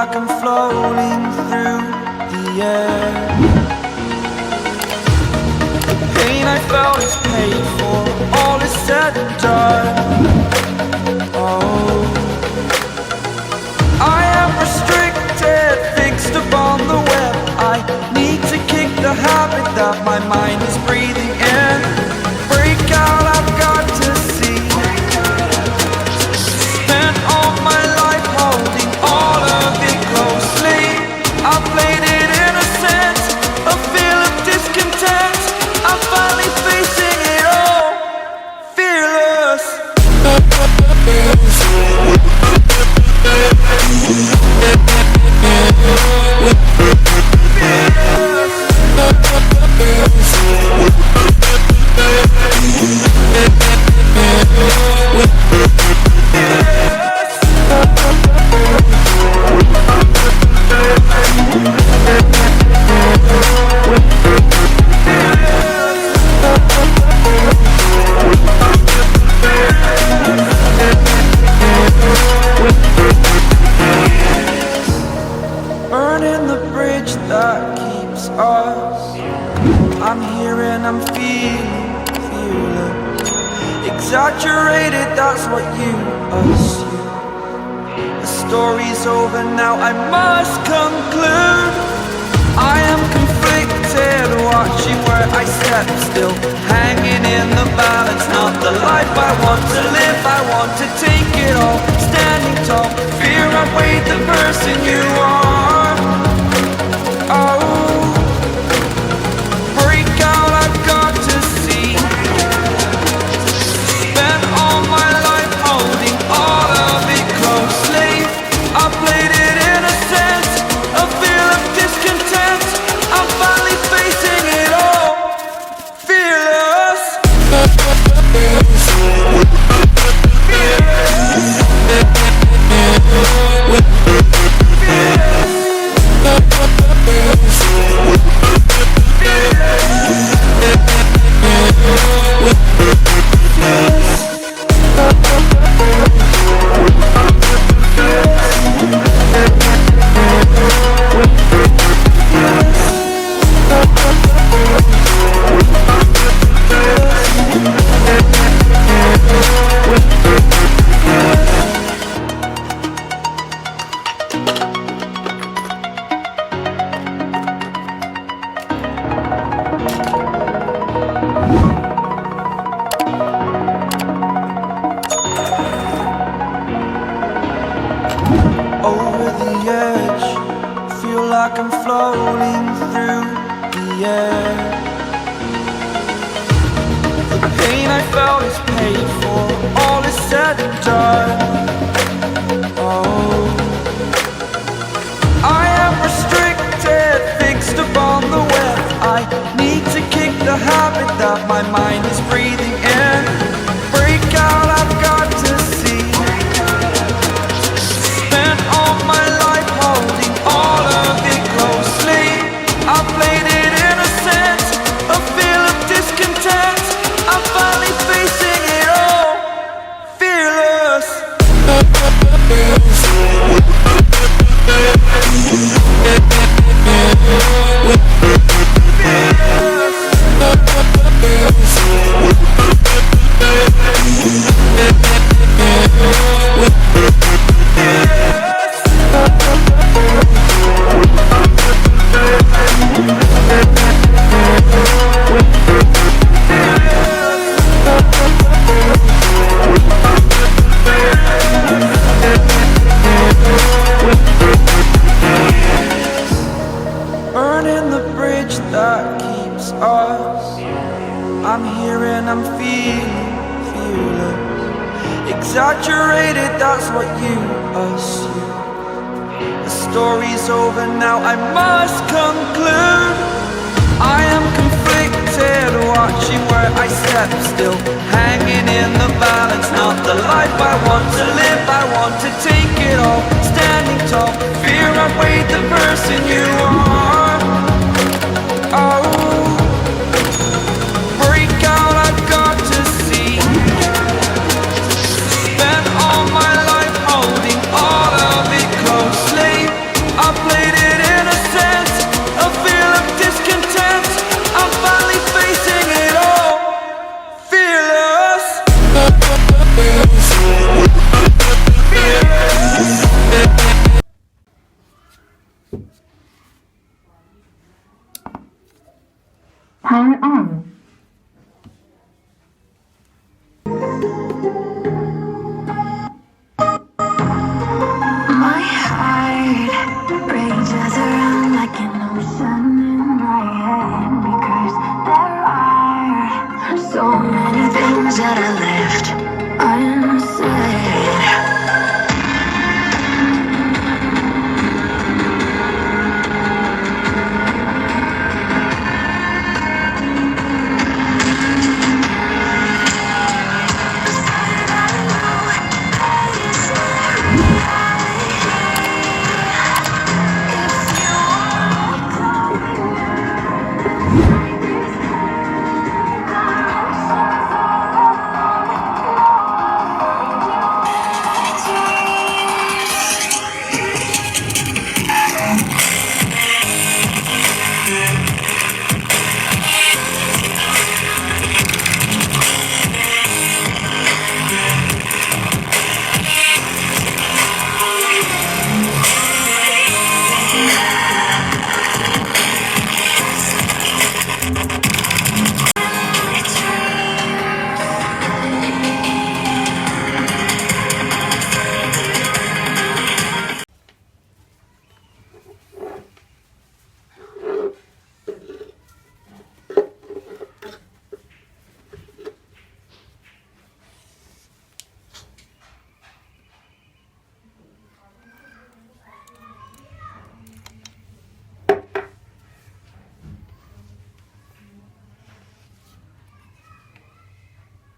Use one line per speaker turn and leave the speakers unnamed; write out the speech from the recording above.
like I'm floating through the air. The pain I felt is paid for, all is said and done. Oh, I am restricted, fixed upon the web. I need to kick the habit that my mind is breathing in. Break out, I've got to see. Spent all my life holding all of it closely. I played it innocent, a feel of discontent. I'm finally facing it all, fearless. Burning the bridge that keeps us. I'm here and I'm feeling fearless. Exaggerated, that's what you assume. The story's over now, I must conclude. I am conflicted, watching where I step still, hanging in the balance. Not the life I want to live, I want to take it all. Standing tall, fear outweighed the person you are. Oh, break out, I've got to see. Spent all my life holding all of it closely. I played it innocent, a feel of discontent. I'm finally facing it all, fearless. Over the edge, feel like I'm floating through the air. The pain I felt is paid for, all is said and done. Oh, I am restricted, fixed upon the web. I need to kick the habit that my mind is breathing in. Break out, I've got to see. Spent all my life holding all of it closely. I played it innocent, a feel of discontent. I'm finally facing it all, fearless. Burning the bridge that keeps us. I'm here and I'm feeling fearless. Exaggerated, that's what you assume. The story's over now, I must conclude. I am conflicted, watching where I step still, hanging in the balance. Not the life I want to live, I want to take it all. Standing tall, fear outweighed the person you are. Oh, break out, I've got to see. Spent all my life holding all of it closely.
Power on.